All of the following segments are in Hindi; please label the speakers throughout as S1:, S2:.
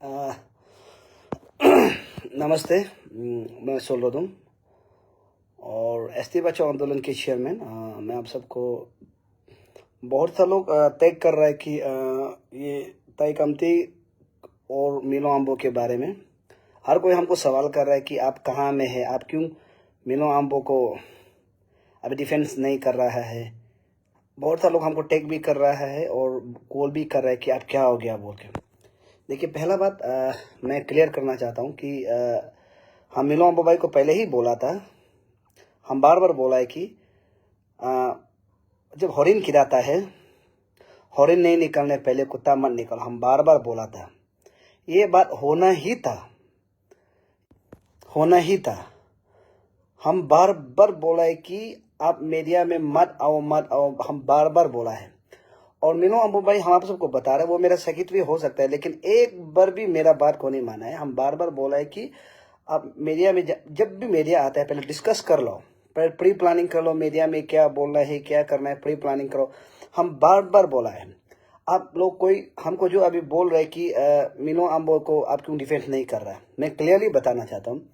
S1: अ, नमस्ते। मैं सोल्लोदम और एसटी बचाओ आंदोलन के चेयरमैन। मैं आप सबको बहुत सा लोग तय कर रहा है कि ये तय कमती और मिलो आम्बो के बारे में हर कोई हमको सवाल कर रहा है कि आप कहाँ में है, आप क्यों मिलो आम्बो को अभी डिफेंस नहीं कर रहा है। बहुत सा लोग हमको टेक भी कर रहा है और कॉल भी कर रहा है कि आप क्या हो गया बोल के। देखिए, पहला बात मैं क्लियर करना चाहता हूँ कि हम मिलो आम्बो भाई को पहले ही बोला था, हम बार बार बोला है कि जब हॉर्न गिराता है, हॉर्न नहीं निकलने पहले कुत्ता मत निकल। हम बार बार बोला था, ये बात होना ही था। हम बार बार बोला है कि आप मीडिया में मत आओ। हम बार बार बोला है। और मिलो आम्बो भाई, हम आप सबको बता रहे हैं, वो मेरा सेक्रेटरी हो सकता है, लेकिन एक बार भी मेरा बात को नहीं माना है। हम बार बार बोला है कि आप मीडिया में जब भी मीडिया आता है पहले डिस्कस कर लो, प्री प्लानिंग कर लो, मीडिया में क्या बोलना है, क्या करना है, प्री प्लानिंग करो। हम बार बार बोला है। आप लोग कोई हमको जो अभी बोल रहे हैं कि मिलो आम्बो को आप क्यों डिफेंस नहीं कर रहा है, मैं क्लियरली बताना चाहता हूँ,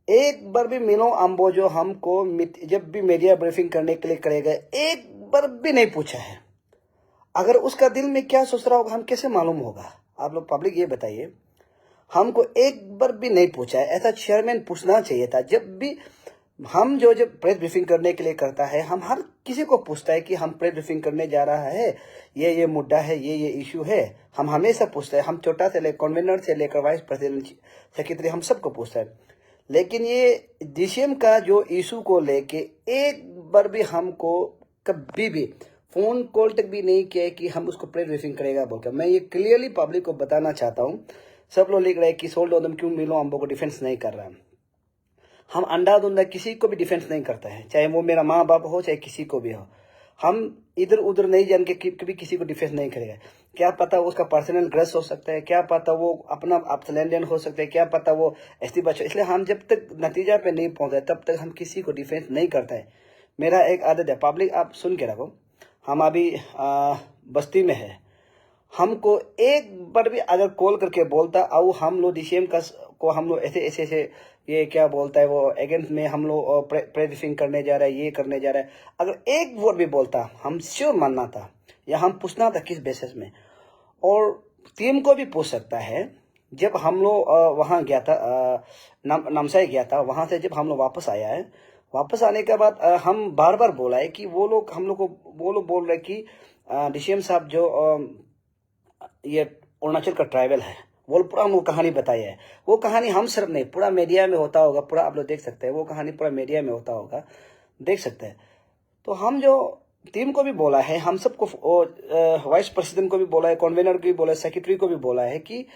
S1: एक बार भी मिलो आम्बो जो हमको जब भी मीडिया ब्रीफिंग करने के लिए करेगा, एक बार भी नहीं पूछा है। अगर उसका दिल में क्या सोच रहा होगा हम कैसे मालूम होगा? आप लोग पब्लिक ये बताइए। हमको एक बार भी नहीं पूछा है। ऐसा चेयरमैन पूछना चाहिए था। जब भी हम जब प्रेस ब्रीफिंग करने के लिए करता है, हम हर किसी को पूछता है कि हम प्रेस ब्रीफिंग करने जा रहा है, ये मुद्दा है, ये इशू है। हम हमेशा पूछते हैं। हम छोटा से लेकर कन्वीनर से लेकर वाइस प्रेसिडेंट, सेक्रेटरी, हम सबको पूछते हैं। लेकिन ये डीसीएम का जो इशू को लेके एक बार भी हमको कभी भी फोन कॉल तक भी नहीं किया है कि हम उसको प्रेस ब्रीफिंग करेगा बोलकर। मैं ये क्लियरली पब्लिक को बताना चाहता हूँ। सब लोग लिख रहे हैं कि सोल्लोदम क्यों मिलो आम्बो को डिफेंस नहीं कर रहा है। हम अंधा धुंधा किसी को भी डिफेंस नहीं करते हैं, चाहे वो मेरा माँ बाप हो, चाहे किसी को भी हो। हम इधर उधर नहीं जान के कभी किसी को डिफेंस नहीं करेगा। क्या पता उसका पर्सनल ग्रज हो सकता है, क्या पता वो अपना आपसे लेन देन हो सकता है, क्या पता वो एसटी बच्चों। इसलिए हम जब तक नतीजा पे नहीं पहुंचे तब तक हम किसी को डिफेंस नहीं करते हैं। मेरा एक आदत है, पब्लिक आप सुन के रखो। हम अभी बस्ती में है। हमको एक बार भी अगर कॉल करके बोलता आओ हम लोग डीसीएम का को हम लोग ऐसे ये क्या बोलता है वो अगेंस्ट में हम लोग प्रेस ब्रीफिंग करने जा रहा है, ये करने जा रहा है, अगर एक वर्ड भी बोलता हम श्योर मानना था या हम पूछना था किस बेसिस में। और टीम को भी पूछ सकता है। जब हम लोग वहाँ गया था, नामसाई गया था, वहाँ से जब हम लोग वापस आया है, वापस आने के बाद हम बार बार बोला है कि वो लोग बोल रहे कि डीसीएम साहब जो ये अरुणाचल का ट्राइबल है, वो पूरा हमको कहानी बताई है। वो कहानी हम सिर्फ नहीं, पूरा मीडिया में होता होगा, पूरा आप लोग देख सकते हैं। वो कहानी पूरा मीडिया में होता होगा, देख सकते हैं। तो हम जो टीम को भी बोला है, हम सबको वाइस प्रेसिडेंट को भी बोला है, कन्वीनर को भी बोला है, सेक्रेटरी को भी बोला है कि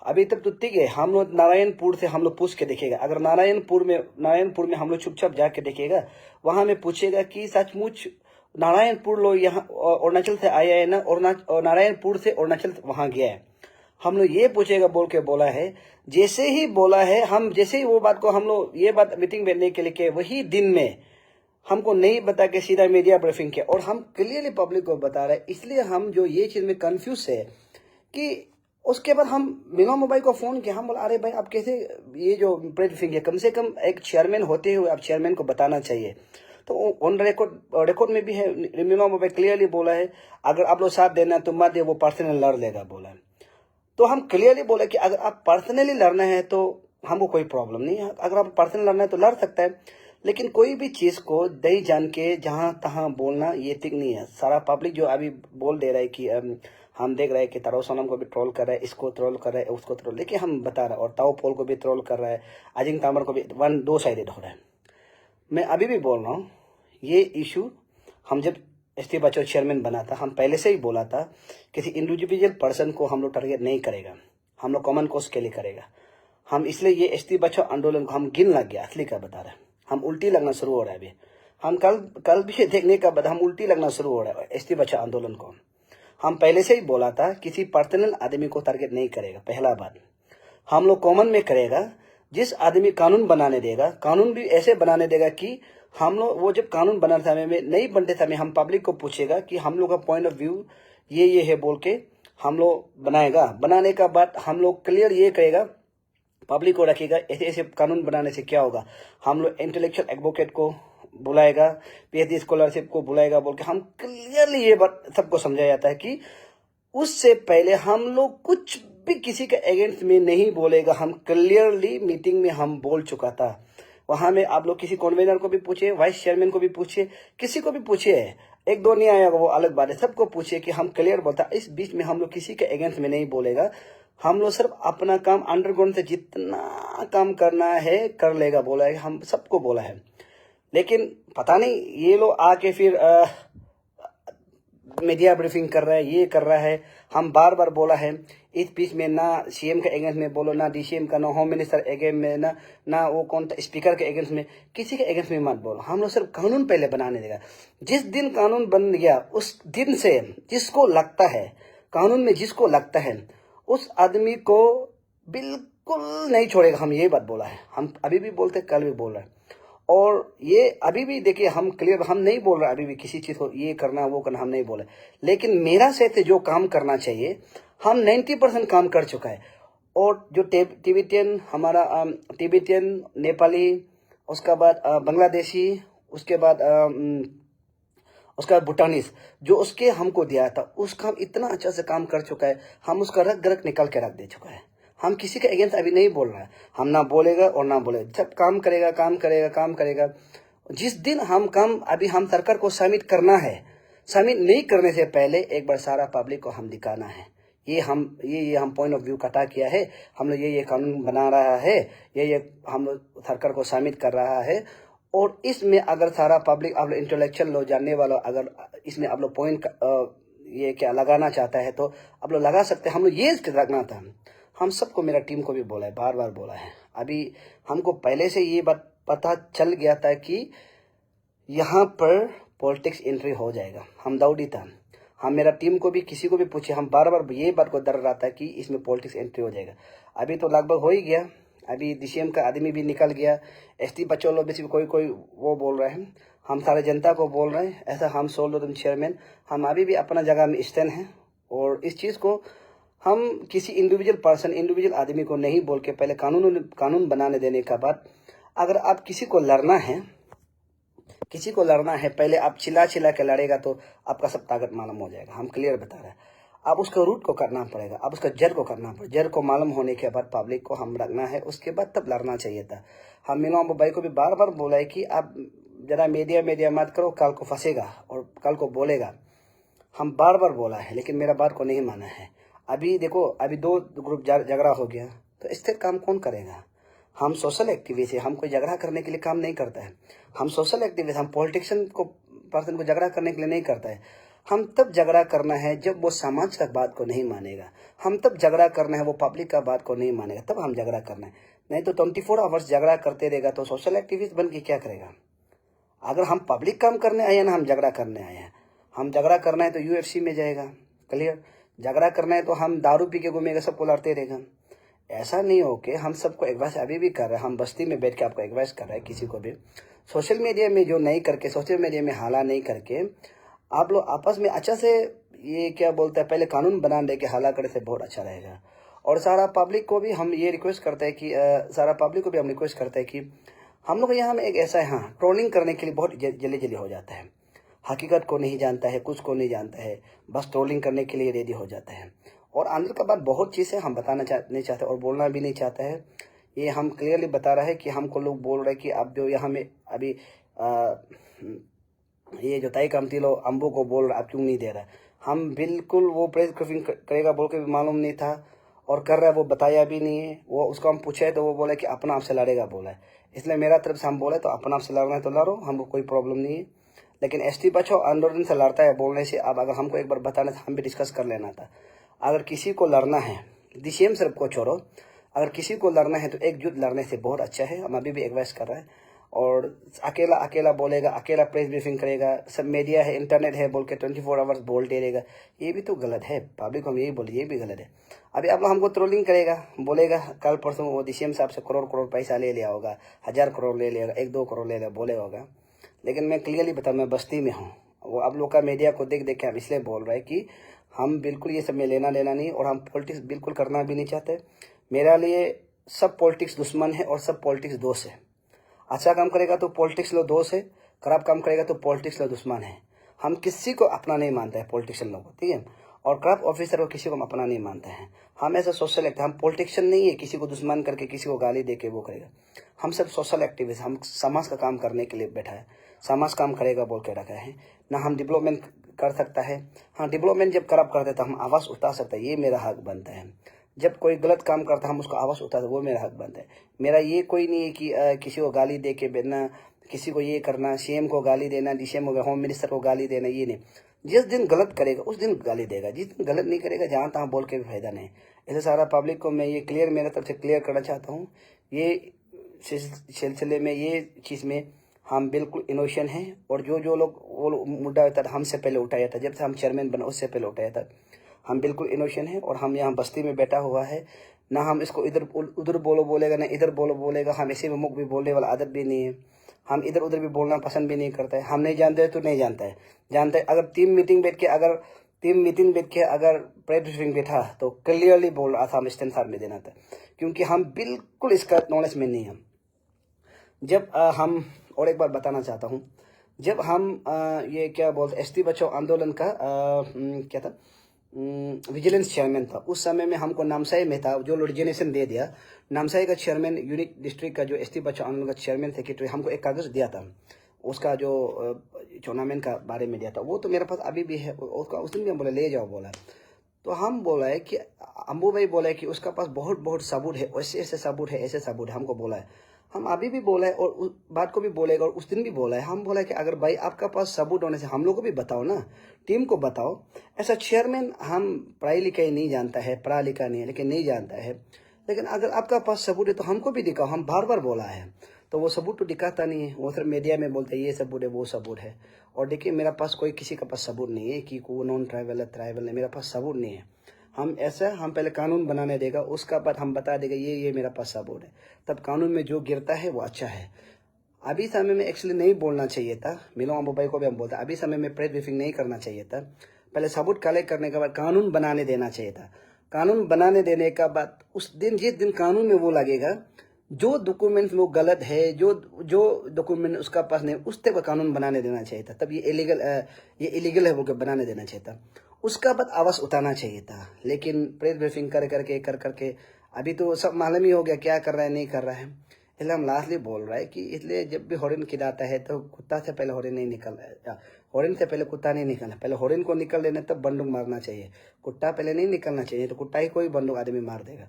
S1: अभी तक तो ठीक है। हम लोग नारायणपुर से हम लोग पूछ के देखेगा। अगर नारायणपुर में हम लोग चुपचाप जाके देखेगा, वहां में पूछेगा कि सचमुच नारायणपुर लोग यहाँ अरुणाचल से आया है ना, और नारायणपुर से अरुणाचल वहां गया है, हम लोग ये पूछेगा बोल के बोला है। जैसे ही बोला है, हम जैसे ही वो बात को हम लोग ये बात मीटिंग बैठने के लिए वही दिन में हमको नहीं बता के सीधा मीडिया ब्रीफिंग किया। और हम क्लियरली पब्लिक को बता रहे हैं। इसलिए हम जो ये चीज में कंफ्यूज है कि उसके बाद हम मिलो मोबाइल को फोन किया। हम बोला अरे भाई आप कैसे ये जो प्रेस ब्रीफिंग है, कम से कम एक चेयरमैन होते हुए आप चेयरमैन को बताना चाहिए। तो ऑन रिकॉर्ड में भी है, मिलो मोबाइल क्लियरली बोला है अगर आप लोग साथ देना तो मत दे, वो पर्सनल लड़ लेगा बोला है। तो हम क्लियरली बोले कि अगर आप पर्सनली लड़ना है तो हमको कोई प्रॉब्लम नहीं है। अगर आप पर्सनल लड़ना है तो लड़ सकता है, लेकिन कोई भी चीज को दे जान के जहां तहां बोलना ये ठीक नहीं है। सारा पब्लिक जो अभी बोल दे रहा है कि हम देख रहे हैं कि तारो सोनम को भी ट्रोल कर रहा है, इसको ट्रोल कर रहा है, उसको ट्रोल, लेकिन हम बता रहे हैं। और ताओ पोल को भी ट्रोल कर रहा है, अजिंग तामर को भी, दो साइडेड हो रहा है। मैं अभी भी बोल रहा हूँ, ये इशू हम जब एसटी बचाओ चेयरमैन बना था, हम पहले से ही बोला था किसी इंडिविजुअल पर्सन को हम लोग टारगेट नहीं करेगा, हम लोग कॉमन कोस्ट के लिए करेगा। हम इसलिए ये एसटी बचाओ आंदोलन को हम गिन लग गया, असली का बता रहे हैं। हम उल्टी लगना शुरू हो रहा है अभी। हम कल भी देखने का बाद हम उल्टी लगना शुरू हो रहा है एसटी बचाओ आंदोलन को। हम पहले से ही बोला था किसी पर्सनल आदमी को टारगेट नहीं करेगा। पहला बात, हम लोग कॉमन में करेगा। जिस आदमी कानून बनाने देगा, कानून भी ऐसे बनाने देगा कि हम लोग वो जब कानून बनाते समय में नहीं बनते समय हम पब्लिक को पूछेगा कि हम लोग का पॉइंट ऑफ व्यू ये है बोल के हम लोग बनाएगा। बनाने का बाद हम लोग क्लियर ये करेगा, पब्लिक को रखेगा ऐसे ऐसे कानून बनाने से क्या होगा। हम लोग इंटेलेक्चुअल एडवोकेट को बुलाएगा, पीएचडी स्कॉलरशिप को बुलाएगा, बोल के हम क्लियरली ये बात सबको समझाया जाता है कि उससे पहले हम लोग कुछ भी किसी के अगेंस्ट में नहीं बोलेगा। हम क्लियरली मीटिंग में हम बोल चुका था। वहां में आप लोग किसी कन्वीनर को भी पूछिए, वाइस चेयरमैन को भी पूछिए, किसी को भी पूछिए, एक दो नहीं आएगा वो अलग बात है, सबको पूछिए कि हम क्लियर बोलता इस बीच में हम लोग किसी के अगेंस्ट में नहीं बोलेगा। हम लोग सिर्फ अपना काम अंडरग्राउंड से जितना काम करना है कर लेगा बोला है, हम सबको बोला है। लेकिन पता नहीं ये लोग आके फिर मीडिया ब्रीफिंग कर रहा है, ये कर रहा है। हम बार बार बोला है इस बीच में ना सीएम के अगेंस्ट में बोलो, ना डीसीएम का, ना होम मिनिस्टर अगेंस्ट में, ना वो कौन स्पीकर के अगेंस्ट में, किसी के अगेंस्ट में मत बोलो। हम लोग सिर्फ कानून पहले बनाने देगा। जिस दिन कानून बन गया उस दिन से जिसको लगता है कानून में, जिसको लगता है उस आदमी को बिल्कुल नहीं छोड़ेगा। हम ये बात बोला है, हम अभी भी बोलते, कल भी बोल रहे हैं। और ये अभी भी देखिए हम क्लियर, हम नहीं बोल रहे अभी भी किसी चीज को ये करना वो करना, हम नहीं बोले। लेकिन मेरा से जो काम करना चाहिए हम 90% काम कर चुका है। और जो तिब्बतियन हमारा तिब्बतियन, नेपाली, उसके बाद बांग्लादेशी, उसके बाद भूटानीस जो उसके हमको दिया था, उसका हम इतना अच्छा से काम कर चुका है। हम उसका रग रग निकाल के रख दे चुका है। हम किसी के अगेंस्ट अभी नहीं बोल रहा है। हम ना बोलेगा और ना बोलेगा, जब काम करेगा काम करेगा काम करेगा। जिस दिन हम काम अभी हम सरकार को सबमिट करना है, सबमिट नहीं करने से पहले एक बार सारा पब्लिक को हम दिखाना है ये हम पॉइंट ऑफ व्यू कटा किया है, हम लोग ये कानून बना रहा है, ये हम लोग सरकार को सबमिट कर रहा है। और इसमें अगर सारा पब्लिक, आप लोग इंटेलेक्चुअल लोग, जानने वाला, अगर इसमें आप लोग पॉइंट ये क्या लगाना चाहता है तो आप लोग लगा सकते हैं। हम लोग ये रखना था, हम सबको, मेरा टीम को भी बोला है, बार बार बोला है। अभी हमको पहले से ये बात पता चल गया था कि यहाँ पर पॉलिटिक्स एंट्री हो जाएगा। हम दाऊदी था, हम मेरा टीम को भी किसी को भी पूछे, हम बार बार ये बात को डर रहा था कि इसमें पॉलिटिक्स एंट्री हो जाएगा। अभी तो लगभग हो ही गया। अभी डीसीएम का आदमी भी निकल गया, एसटी बच्चों लोग भी कोई वो बोल रहे हैं। हम सारे जनता को बोल रहे हैं ऐसा, हम 16 दिन चेयरमैन, हम अभी भी अपना जगह में स्टैंड हैं। और इस चीज़ को हम किसी इंडिविजुअल आदमी को नहीं बोल के पहले कानून बनाने देने का बाद, अगर आप किसी को लड़ना है पहले आप चिल्ला के लड़ेगा तो आपका सब ताकत मालूम हो जाएगा। हम क्लियर बता रहे हैं, आप उसका रूट को करना पड़ेगा, आप उसका जड़ को करना पड़ेगा। जड़ को मालूम होने के बाद पब्लिक को हम रखना है, उसके बाद तब लड़ना चाहिए था। हम मीनू अम्बू भाई को भी बार बार बोला है कि आप जरा मीडिया मत करो, कल को फंसेगा और कल को बोलेगा। हम बार बार बोला है लेकिन मेरा बात को नहीं माना है। अभी देखो, अभी 2 ग्रुप झगड़ा हो गया तो इससे काम कौन करेगा। हम सोशल एक्टिविस्ट है, हम कोई झगड़ा करने के लिए काम नहीं करता है। हम सोशल एक्टिविस्ट, हम पॉलिटिशियन को पर्सन को झगड़ा करने के लिए नहीं करता है। हम तब झगड़ा करना है जब वो समाज का बात को नहीं मानेगा। हम तब झगड़ा करना है वो पब्लिक का बात को नहीं मानेगा, तब हम झगड़ा करना है। नहीं तो 24 आवर्स झगड़ा करते रहेगा तो सोशल एक्टिविस्ट बन के क्या करेगा। अगर हम पब्लिक काम करने आए हैं ना, हम झगड़ा करने आए हैं। हम झगड़ा करना है तो यूएफसी में जाएगा, क्लियर। झगड़ा करना है तो हम दारू पी के घूमेगा, सबको लड़ते रहेगा। ऐसा नहीं हो के हम सबको एडवाइस अभी भी कर रहे हैं। हम बस्ती में बैठ के आपको एडवाइस कर रहे हैं, किसी को भी सोशल मीडिया में जो नहीं करके, सोशल मीडिया में हाला नहीं करके, आप लोग आपस में अच्छा से ये क्या बोलते हैं, पहले कानून बना दे के हाला करे से बहुत अच्छा रहेगा। और सारा पब्लिक को भी हम ये रिक्वेस्ट करते हैं कि हम रिक्वेस्ट करते हैं कि हम लोग यहाँ में एक ऐसा है, हाँ, ट्रोलिंग करने के लिए बहुत जल्दी हो जाता है। हकीकत को नहीं जानता है, कुछ को नहीं जानता है, बस ट्रोलिंग करने के लिए रेडी हो जाता है। और अंदर का बात बहुत चीज़ है, हम बताना नहीं चाहते और बोलना भी नहीं चाहता है। ये हम क्लियरली बता रहा है कि हमको लोग बोल रहे हैं कि आप जो यहाँ में अभी ये जो ताई कमती लोग अम्बू को बोल रहा, आप क्यों नहीं दे रहा। हम बिल्कुल वो प्रेस ब्रीफिंग करेगा बोल के भी मालूम नहीं था और कर रहा है, वो बताया भी नहीं है। वो उसको हम पूछे तो वो बोले कि अपना आप से लड़ेगा बोला है। इसलिए मेरा तरफ से हम बोले तो अपना आप से लड़ना है तो लड़ो, हमको कोई प्रॉब्लम नहीं है। लेकिन एसटी बच्चों आंदोलन से लड़ता है बोलने से, अब अगर हमको एक बार बताना था, हम भी डिस्कस कर लेना था। अगर किसी को लड़ना है, डीसीएम सिर्फ को छोड़ो, अगर किसी को लड़ना है तो एकजुट लड़ने से बहुत अच्छा है। हम अभी भी एडवाइस कर रहे हैं। और अकेला बोलेगा, अकेला प्रेस ब्रीफिंग करेगा, सब मीडिया है, इंटरनेट है बोल के 24 आवर्स बोलते रहेगा, ये भी तो गलत है। पब्लिक को हम यही बोले, ये भी गलत है। अभी आप लोग हमको ट्रोलिंग करेगा, बोलेगा कल परसों वो डीसीएम साहब से करोड़ पैसा ले लिया होगा, 1000 करोड़ ले लिया, 1-2 करोड़ ले लिया बोले होगा। लेकिन मैं क्लियरली बता, मैं बस्ती में हूँ। वो आप लोग का मीडिया को देख के हम इसलिए बोल रहे हैं कि हम बिल्कुल ये सब में लेना देना नहीं, और हम पॉलिटिक्स बिल्कुल करना भी नहीं चाहते। मेरा लिए सब पॉलिटिक्स दुश्मन है और सब पॉलिटिक्स दोस्त है। अच्छा काम करेगा तो पॉलिटिक्स लो दोस्त है, खराब काम करेगा तो पॉलिटिक्स लो दुश्मन है। हम किसी को अपना नहीं मानते हैं पॉलिटिशियन लोग को, ठीक है, और करप्ट ऑफिसर को किसी को हम अपना नहीं मानते हैं। हम ऐसा सोशल एक्ट, हम पॉलिटिशियन नहीं है किसी को दुश्मन करके किसी को गाली दे के वो करेगा। हम सब सोशल एक्टिविस्ट, हम समाज का काम करने के लिए बैठा है, समाज काम करेगा बोल के रखा है ना। हम डेवलपमेंट कर सकता है, हाँ डेवलपमेंट जब करप्ट करते तो हम आवाज़ उठा सकते हैं, ये मेरा हक बनता है। जब कोई गलत काम करता है हम उसको आवाज़ उठाते, वो मेरा हक बनता है। मेरा ये कोई नहीं है कि किसी को गाली दे के बैठना, किसी को ये करना, सीएम को गाली देना, डीसीएम को, होम मिनिस्टर को गाली देना, ये नहीं। जिस दिन गलत करेगा उस दिन गाली देगा, जिस दिन गलत नहीं करेगा जहाँ तहाँ बोल के भी फायदा नहीं। ऐसे सारा पब्लिक को मैं ये क्लियर, मेरे तरफ से क्लियर करना चाहता हूँ। ये सिलसिले में, ये चीज़ में हम बिल्कुल इनोसेंट हैं, और जो लोग वो मुद्दा होता था हमसे पहले उठाया था, जब से हम चेयरमैन बना उससे पहले उठाया था। हम बिल्कुल इनोसेंट हैं, और हम यहाँ बस्ती में बैठा हुआ है ना। हम इसको इधर उधर बोलेगा ना इधर बोलेगा। हम इसी में मुख भी बोलने वाला आदत भी नहीं है। हम इधर उधर भी बोलना पसंद भी नहीं करते हैं। हम नहीं जानते तो नहीं जानता है, जानते अगर टीम मीटिंग बैठ के अगर प्रेस ब्रीफिंग बैठा तो क्लियरली बोल रहा था, हम इस्तेंसार में देना था, क्योंकि हम बिल्कुल इसका नॉलेज में नहीं हम। जब हम, और एक बार बताना चाहता हूँ, जब हम ये क्या बोलते एसटी बचाओ आंदोलन का क्या था, विजिलेंस चेयरमैन था, उस समय में हमको नामसाई में था जो लोडिनेशन दे दिया। नामसाई का चेयरमैन, यूनिक डिस्ट्रिक्ट का जो एसटी बचाओ आंदोलन का चेयरमैन सेक्रेटरी, हमको एक कागज़ दिया था उसका जो टूर्नामेंट का बारे में दिया था। वो तो मेरे पास अभी भी है, उसका उस दिन भी हम बोला ले जाओ बोला। तो हम बोला है कि अम्बू भाई बोला है कि उसका पास बहुत सबूत है, ऐसे ऐसे सबूत है, ऐसे सबूत है, हमको बोला है। हम अभी भी बोला है और उस बात को भी बोलेगा, और उस दिन भी बोला है। हम बोला है कि अगर भाई आपका पास सबूत होने से हम लोग को भी बताओ ना, टीम को बताओ। ऐसा चेयरमैन हम पढ़ाई लिखाई नहीं जानता है, पढ़ा लिखा नहीं है लेकिन नहीं जानता है, लेकिन अगर आपका पास सबूत है तो हमको भी दिखाओ। हम बार बार बोला है, तो वो सबूत तो दिखाता नहीं है, वो सिर्फ मीडिया में बोलते हैं ये सबूत है वो सबूत है। और देखिए मेरा पास कोई किसी का पास सबूत नहीं है कि वो नॉन ट्राइबल है ट्राइबल है, मेरा पास सबूत नहीं है। हम ऐसा, हम पहले कानून बनाने देगा, उसका बाद हम बता देगा ये मेरा पास सबूत है, तब कानून में जो गिरता है वो अच्छा है। अभी समय में एक्चुअली नहीं बोलना चाहिए था, मिलो अम्बू भाई को भी हम बोलते अभी समय में प्रेस ब्रीफिंग नहीं करना चाहिए था। पहले सबूत कलेक्ट करने के बाद कानून बनाने देना चाहिए था। कानून बनाने देने का बाद उस दिन, जिस दिन कानून में वो लगेगा जो डॉक्यूमेंट वो गलत है, जो डॉक्यूमेंट उसका पास नहीं, उस तक कानून बनाने देना चाहिए था। तब ये इलीगल है वो बनाने देना चाहिए था। उसका बाद आवाज़ उठाना चाहिए था। लेकिन प्रेस ब्रीफिंग कर करके अभी तो सब मालूम ही हो गया क्या कर रहा है नहीं कर रहा है। इसलिए हम लास्टली बोल रहा है कि इसलिए जब भी हॉर्न खिलाता है तो कुत्ता से पहले हॉर्न नहीं निकल, हॉर्न से पहले कुत्ता नहीं निकलना, पहले हॉर्न को निकल लेना तब बंदूक मारना चाहिए। कुत्ता पहले नहीं निकलना चाहिए, तो कुत्ता ही कोई बंदूक आदमी मार देगा।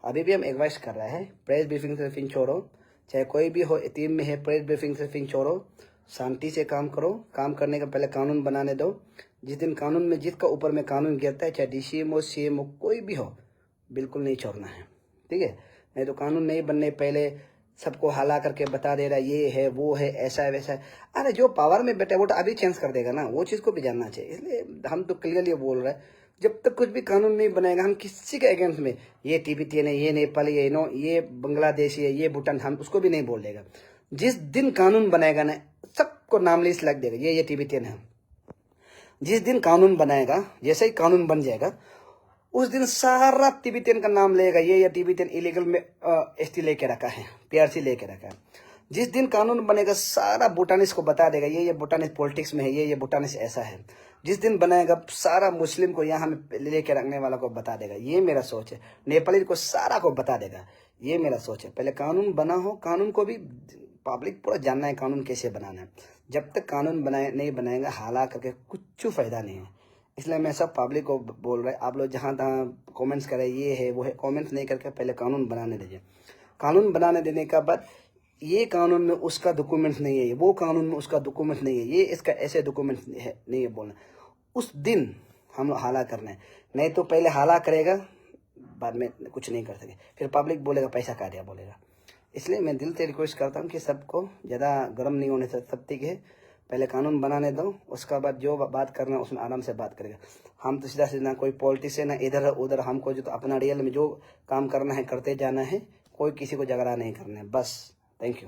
S1: अभी भी हम एडवाइस कर रहे हैं, प्रेस ब्रीफिंग से फिर छोड़ो, चाहे कोई भी हो टीम में है, प्रेस ब्रीफिंग से फिर छोड़ो, शांति से काम करो। काम करने का पहले कानून बनाने दो। जिस दिन कानून में, जिसका ऊपर में कानून गिरता है, चाहे डीसीएम हो सीएम हो कोई भी हो, बिल्कुल नहीं छोड़ना है, ठीक है। नहीं तो कानून नहीं बनने पहले सबको हला करके बता दे रहा है ये है वो है ऐसा है वैसा है। अरे जो पावर में बैठा है वो तो अभी चेंज कर देगा ना, वो चीज़ को भी जानना चाहिए। इसलिए हम तो क्लियरली बोल रहे हैं, जब तक कुछ भी कानून नहीं बनाएगा हम किसी के अगेंस्ट में, ये तिब्बतियन है, ये नेपाली है, ये बांग्लादेशी है, ये भूटान, हम उसको भी नहीं बोल देगा। जिस दिन कानून बनाएगा ना सबको नाम लिस्ट लग देगा, ये तिब्बतियन है। जिस दिन कानून बनाएगा, जैसे ही कानून बन जाएगा उस दिन सारा तिब्बतियन का नाम लेगा, ये तिब्बतियन इलीगल में एसटी लेके रखा है, पीआरसी लेके रखा है। जिस दिन कानून बनेगा सारा भूटानिस को बता देगा ये भूटानिस पॉलिटिक्स में है, ये भूटानिस ऐसा है। जिस दिन बनाएगा सारा मुस्लिम को यहाँ में लेके रखने वाला को बता देगा, ये मेरा सोच है। नेपाली को सारा को बता देगा, ये मेरा सोच है। पहले कानून बना हो, कानून को भी पब्लिक पूरा जानना है कानून कैसे बनाना है। जब तक कानून नहीं बनाएगा हाला करके कुछ फायदा नहीं है। इसलिए मैं सब पब्लिक को बोल रहा है, आप लोग जहाँ तहाँ कमेंट्स करें ये है वो है, कमेंट्स नहीं करके पहले कानून बनाने दीजिए। कानून बनाने देने के बाद ये कानून में उसका डॉक्यूमेंट नहीं है, वो कानून में उसका डॉक्यूमेंट नहीं है, ये इसका ऐसे डॉक्यूमेंट नहीं है बोलना, उस दिन हम लोग हाला करना है। नहीं तो पहले हाला करेगा बाद में कुछ नहीं कर सके, फिर पब्लिक बोलेगा पैसा खा दिया बोलेगा। इसलिए मैं दिल से रिक्वेस्ट करता हूँ कि सबको ज़्यादा गर्म नहीं होने से सब ठीक है, पहले कानून बनाने दो, उसका बाद जो बात करना है उसमें आराम से बात करेगा। हम तो सीधा सीधा कोई पॉलिटिशियन ना इधर उधर, हमको जो तो अपना रियल में जो काम करना है करते जाना है, कोई किसी को झगड़ा नहीं करना है बस। Thank you.